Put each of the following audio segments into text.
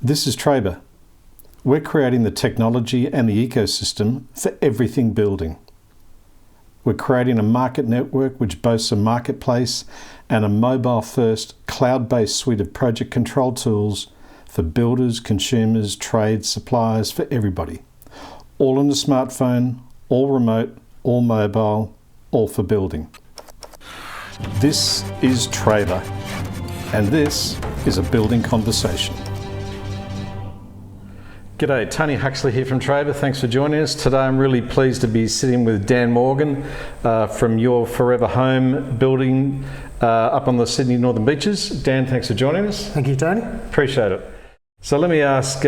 This is Trabr. We're creating the technology and the ecosystem for everything building. We're creating a market network which boasts a marketplace and a mobile-first, cloud-based suite of project control tools for builders, consumers, trades, suppliers, for everybody. All on the smartphone, all remote, all mobile, all for building. This is Trabr, and this is a building conversation. G'day, Tony Huxley here from Trabr. Thanks for joining us. Today I'm really pleased to be sitting with Dan Morgan from Your Forever Home building up on the Sydney Northern Beaches. Dan, thanks for joining us. Thank you, Tony. Appreciate it. So let me ask,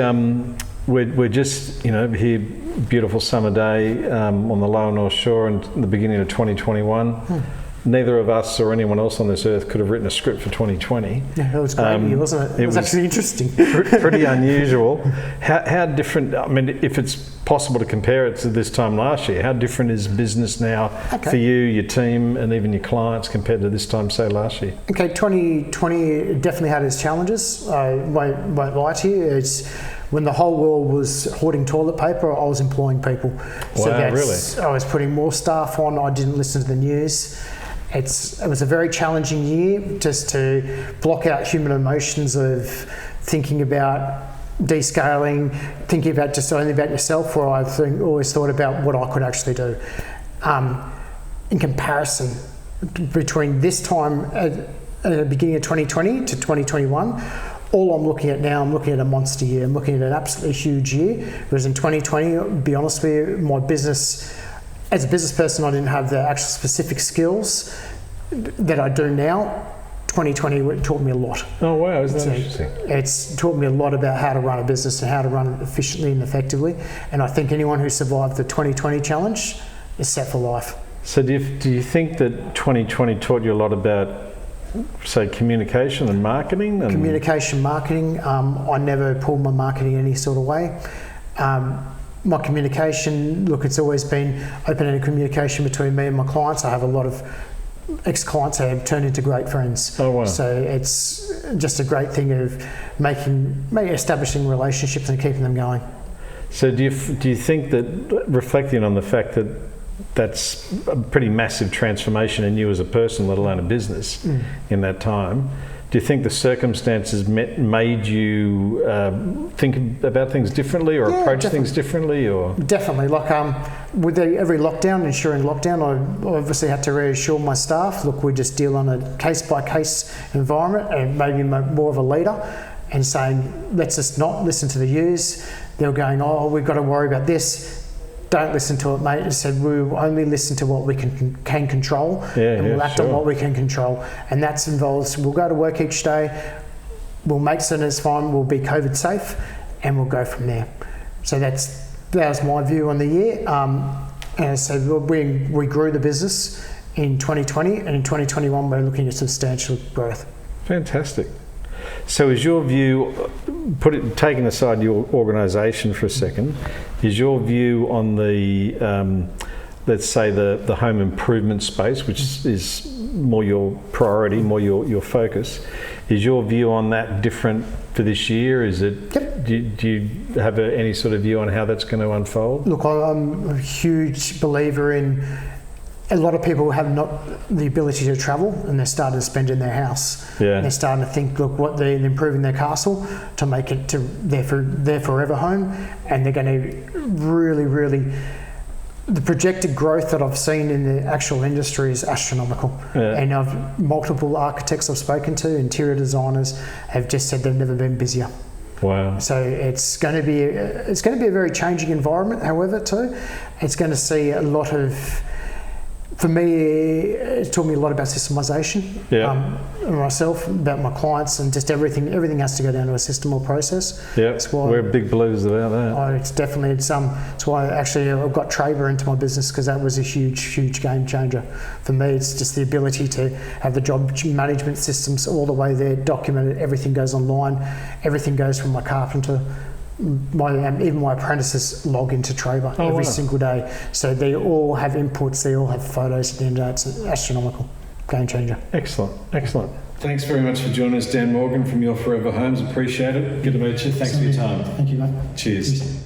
we're just here, beautiful summer day on the lower North Shore in the beginning of 2021. Neither of us or anyone else on this earth could have written a script for 2020. Yeah, it was great, wasn't it? It was actually interesting. Pretty unusual. How different, I mean, if it's possible to compare it to this time last year, how different is business now for you, your team, and even your clients compared to this time, say, last year? Okay, 2020 definitely had its challenges. I won't lie to you. It's when the whole world was hoarding toilet paper, I was employing people. Wow, really? I was putting more staff on. I didn't listen to the news. It was a very challenging year just to block out human emotions of thinking about descaling, thinking about just only about yourself, where I always thought about what I could actually do. In comparison between this time at the beginning of 2020 to 2021, all I'm looking at now, I'm looking at a monster year. I'm looking at an absolutely huge year. Whereas in 2020, to be honest with you, my business, as a business person, I didn't have the actual specific skills that I do now. 2020 taught me a lot. Oh wow, isn't that interesting? It's taught me a lot about how to run a business and how to run it efficiently and effectively. And I think anyone who survived the 2020 challenge is set for life. So do you think that 2020 taught you a lot about, say, communication and marketing? Communication, marketing. I never pulled my marketing any sort of way. My communication, look, it's always been open-ended communication between me and my clients. I have a lot of ex-clients that have turned into great friends. Oh wow! So it's just a great thing of establishing relationships and keeping them going. So do you think that, reflecting on the fact that that's a pretty massive transformation in you as a person, let alone a business, in that time, do you think the circumstances made you think about things differently or approach things differently? Or definitely, like with every lockdown, ensuring lockdown, I obviously had to reassure my staff, look, we just deal on a case-by-case environment, and maybe more of a leader, and saying, let's just not listen to the news. They were going, oh, we've got to worry about this. Don't listen to it, mate. I said we'll only listen to what we can control, and we'll act on what we can control. And that involves, we'll go to work each day, we'll make certain it's fine, we'll be COVID safe, and we'll go from there. So that was my view on the year. And I said we grew the business in 2020, and in 2021 we're looking at substantial growth. Fantastic. So is your view, taking aside your organisation for a second, is your view on the, let's say the home improvement space, which is more your priority, more your focus, is your view on that different for this year? Is it? Yep. Do you have any sort of view on how that's going to unfold? Look, I'm a huge believer in, a lot of people have not the ability to travel, and they're starting to spend in their house. Yeah. And they're starting to think, look, what they're improving their castle to make it to their forever home, and they're going to really, the projected growth that I've seen in the actual industry is astronomical. Yeah. And multiple architects I've spoken to, interior designers, have just said they've never been busier. Wow. So it's going to be a very changing environment. However, too, it's going to see a lot of. For me, it taught me a lot about systemisation. Yeah. Myself, about my clients, and just everything has to go down to a system or process. Yeah. We're big believers about that. It's why actually I've got Trabr into my business, because that was a huge game changer. For me, it's just the ability to have the job management systems all the way there, documented, everything goes online, everything goes from my carpenter. Even my apprentices log into Trabr every single day. So they all have inputs, they all have photos at the end of the day. It's an astronomical game changer. Excellent. Thanks very much for joining us, Dan Morgan from Your Forever Homes. Appreciate it. Good to meet you. Thanks for your time. Thank you, mate. Cheers.